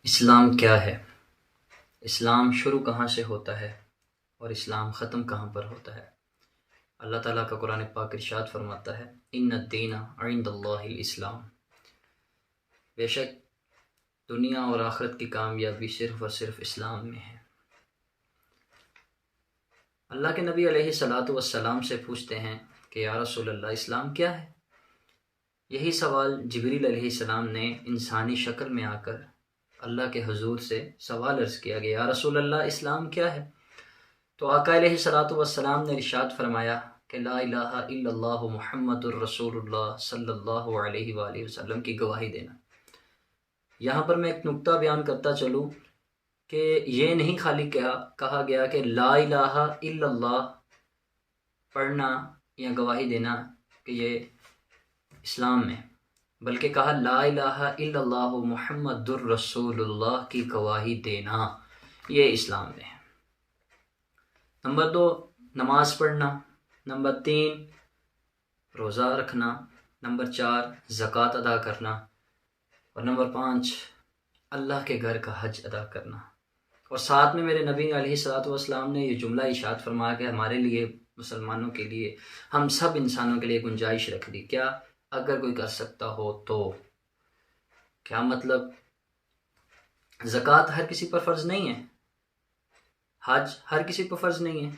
इस्लाम क्या है? इस्लाम शुरू कहाँ से होता है और इस्लाम ख़त्म कहाँ पर होता है? अल्लाह ताला का कुरान पाक इरशाद फरमाता है, इन्नद्दीना इंदल्लाहिल इस्लाम। बेशक दुनिया और आखिरत की कामयाबी सिर्फ़ और सिर्फ इस्लाम में है। अल्लाह के नबी अलैहिस्सलातु वस्सलाम से पूछते हैं कि या रसूल अल्लाह, इस्लाम क्या है? यही सवाल जिब्रील अलैहिस्सलाम ने इंसानी शक्ल में आकर अल्लाह के हुजूर से सवाल अर्ज़ किया गया, या रसूल अल्लाह, इस्लाम क्या है? तो आका अलैहिस्सलातु वस्सलाम ने इरशाद फरमाया कि ला इलाहा इल्लल्लाहु मुहम्मदुर रसूलुल्लाह सल्लल्लाहु अलैहि वसल्लम की गवाही देना। यहाँ पर मैं एक नुक्ता बयान करता चलूँ कि ये नहीं खाली क्या कहा गया कि ला इलाहा इल्लल्लाह पढ़ना या गवाही देना कि ये इस्लाम में, बल्कि कहा ला इलाहा इल्लल्लाहु मुहम्मदुर रसूलुल्लाह की गवाही देना, ये इस्लाम में है। नंबर 2, नमाज पढ़ना। नंबर 3, रोज़ा रखना। नंबर 4, ज़कात अदा करना। और नंबर 5, अल्लाह के घर का हज अदा करना। और साथ में मेरे नबी अलैहिस्सलातु वस्सलाम ने ये जुमला इरशाद फरमाया कि हमारे लिए, मुसलमानों के लिए, हम सब इंसानों के लिए गुंजाइश रख दी। क्या? अगर कोई कर सकता हो तो। क्या मतलब? ज़कात हर किसी पर फ़र्ज़ नहीं है, हज हर किसी पर फ़र्ज़ नहीं है,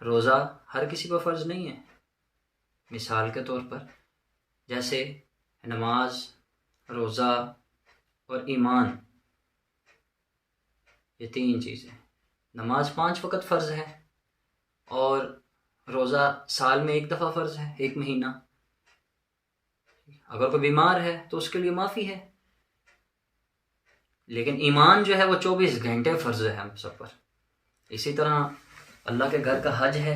रोज़ा हर किसी पर फ़र्ज़ नहीं है। मिसाल के तौर पर जैसे नमाज, रोज़ा और ईमान, ये 3 चीज़ें। नमाज 5 वक़्त फ़र्ज़ है और रोज़ा साल में 1 दफ़ा फ़र्ज़ है, 1 महीना। अगर कोई बीमार है तो उसके लिए माफ़ी है, लेकिन ईमान जो है वो 24 घंटे फ़र्ज़ है हम सब पर। इसी तरह अल्लाह के घर का हज है।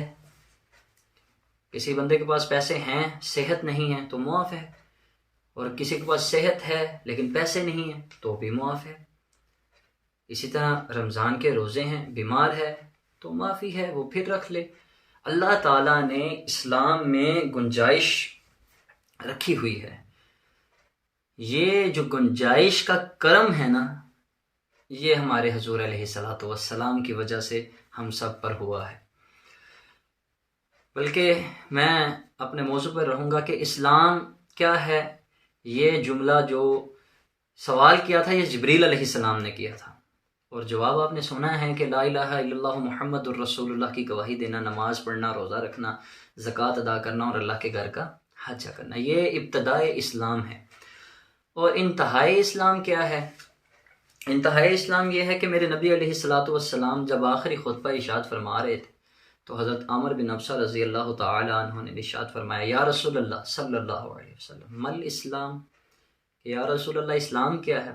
किसी बंदे के पास पैसे हैं, सेहत नहीं है तो मुआफ़ है, और किसी के पास सेहत है लेकिन पैसे नहीं है तो भी मुआफ़ है। इसी तरह रमज़ान के रोज़े हैं, बीमार है तो माफ़ी है, वो फिर रख ले। अल्लाह ताला ने इस्लाम में गुंजाइश रखी हुई है। ये जो गुंजाइश का करम है ना, ये हमारे हुजूर अलैहिस्सलातु वस्सलाम की वजह से हम सब पर हुआ है। बल्कि मैं अपने मौजू पर रहूँगा कि इस्लाम क्या है। ये जुमला जो सवाल किया था, ये जिब्रील अलैहिस्सलाम ने किया था, और जवाब आपने सुना है कि ला इलाहा इल्लल्लाहु मुहम्मदुर रसूलुल्लाह की गवाही देना, नमाज पढ़ना, रोज़ा रखना, ज़कात अदा करना और अल्लाह के घर का हज करना, ये इब्तदाए इस्लाम है। और इंतहाई इस्लाम क्या है? इंतहाई इस्लाम ये है कि मेरे नबी अलैहिस्सलातु वस्सलाम जब आखिरी खुतबा इरशाद फरमा रहे थे तो हज़रत आमिर बिन अबसा रज़ी अल्लाह ताला अन्हु ने इरशाद फरमाया, या रसूल अल्लाह सल्लल्लाहु अलैहि वसल्लम मल इस्लाम, या रसूल अल्लाह, इस्लाम क्या है?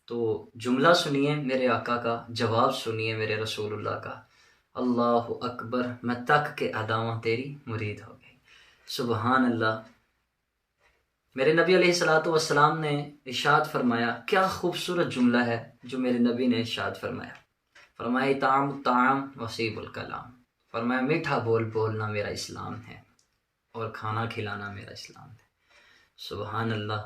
तो जुमला सुनिए मेरे आका का, जवाब सुनिए मेरे रसूलुल्लाह का, अल्लाहु अकबर, मैं तक के अदावा तेरी मुरीद हो गई। सुबहान अल्लाह। मेरे नबी अलैहिस्सलातु वस्सलाम ने इरशाद फरमाया, क्या खूबसूरत जुमला है जो मेरे नबी ने इरशाद फरमाया। फरमाया ताम ताम वसीबुल कलाम, फरमाया मीठा बोल बोलना मेरा इस्लाम है और खाना खिलाना मेरा इस्लाम है। सुबहान अल्लाह।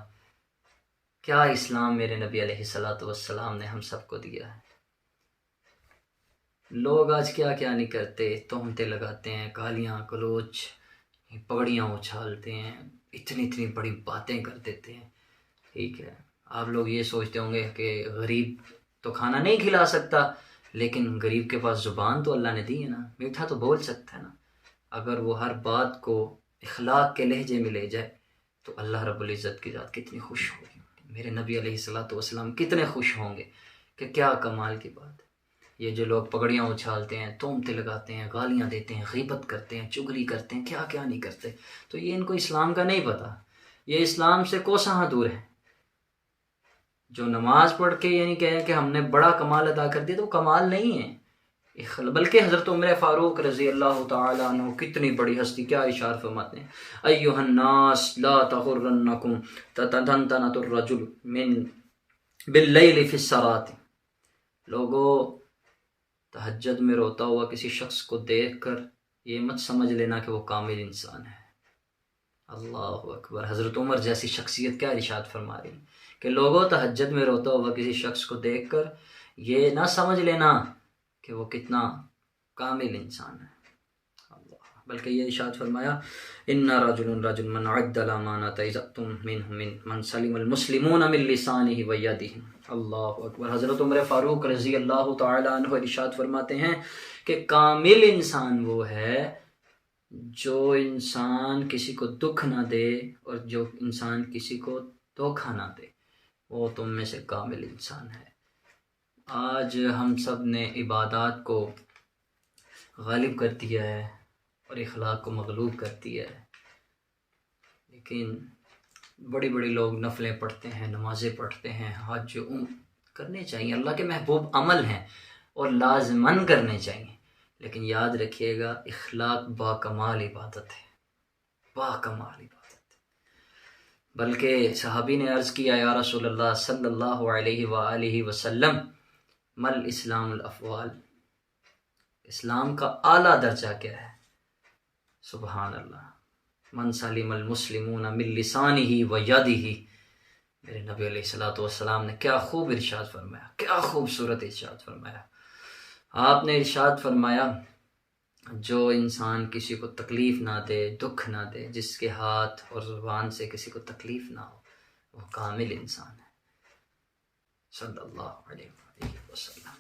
क्या इस्लाम मेरे नबी अलैहिस्सलातु वस्सलाम ने हम सबको दिया है। लोग आज क्या क्या नहीं करते, तोहमतें लगाते हैं, गालियाँ गलोच, पगड़ियाँ उछालते हैं, इतनी इतनी बड़ी बातें कर देते हैं। ठीक है, आप लोग ये सोचते होंगे कि गरीब तो खाना नहीं खिला सकता, लेकिन गरीब के पास ज़ुबान तो अल्लाह ने दी है ना, मीठा तो बोल सकता है ना। अगर वो हर बात को इखलाक के लहजे में ले जाए तो अल्लाह रब्बुल इज़्ज़त की ज़ात कितनी खुश होगी, मेरे नबी अलैहिस्सलातु वस्सलाम कितने खुश होंगे कि क्या कमाल की बात है। ये जो लोग पगड़ियाँ उछालते हैं, तोहमतें लगाते हैं, गालियाँ देते हैं, गीबत करते हैं, चुगली करते हैं, क्या क्या नहीं करते, तो ये इनको इस्लाम का नहीं पता। ये इस्लाम से कोसों दूर है। जो नमाज पढ़ के ये नहीं कहे कि हमने बड़ा कमाल अदा कर दिया, तो कमाल नहीं है, बल्कि हज़रत उमर फ़ारूक रज़ी अल्लाह ताला अन्हु, कितनी बड़ी हस्ती, क्या इशार फरमाते हैं, अय्युहन्नास ला तगुर्रन्नकुम ततनतनतुर रजुल मिन बिल्लैलि फ़िस्सरात। लोगों, तहज्जुद में रोता हुआ किसी शख्स को देखकर ये मत समझ लेना कि वो कामिल इंसान है। अल्लाह अकबर। हज़रत उमर जैसी शख्सियत क्या इरशाद फरमा रही है कि लोगों तहज्जुद में रोता हुआ किसी शख्स को देखकर ये ना समझ लेना कि वो कितना कामिल इंसान है, बल्कि ये इरशाद फरमाया इन्ना रजुलन रजुल मन अद्दल अमानत इज़्ज़तुम मिनहु मन सलिमल मुस्लिमून मिन लिसानिही व यदिही। अल्लाहु अकबर। हज़रत उमर फ़ारूक रज़ी अल्लाह तआला अन्हु इरशाद फरमाते हैं कि कामिल इंसान वो है जो इंसान किसी को दुख ना दे और जो इंसान किसी को धोखा ना दे, वो तुम में से कामिल इंसान है। आज हम सब ने इबादत को गालिब कर दिया है और इखलाक को मगलूब कर दिया है, लेकिन बड़ी बड़ी लोग नफलें पढ़ते हैं, नमाज़ें पढ़ते हैं, हज जो करने चाहिए, अल्लाह के महबूब अमल हैं और लाजमन करने चाहिए, लेकिन याद रखिएगा इखलाक बाकमाल इबादत है, बाकमाल इबादत है। बल्कि सहाबी ने अर्ज़ किया या रसूलल्लाह सल्लल्लाहु अलैहि वसल्लम मल इस्लामुल अफ़वाल, इस्लाम का आला दर्जा क्या है? सुबहान अल्लाह। मन सलिमल मुस्लिमून मिन लिसानिही व यदिही। मेरे नबी अलैहिस्सलातु वस्सलाम ने क्या खूब इरशाद फरमाया, क्या खूबसूरत इरशाद फरमाया। आपने इरशाद फरमाया जो इंसान किसी को तकलीफ़ ना दे, दुख ना दे, जिसके हाथ और ज़ुबान से किसी को तकलीफ़ ना हो, वो कामिल इंसान है। सल्लल्लाहु अलैहि वसल्लम।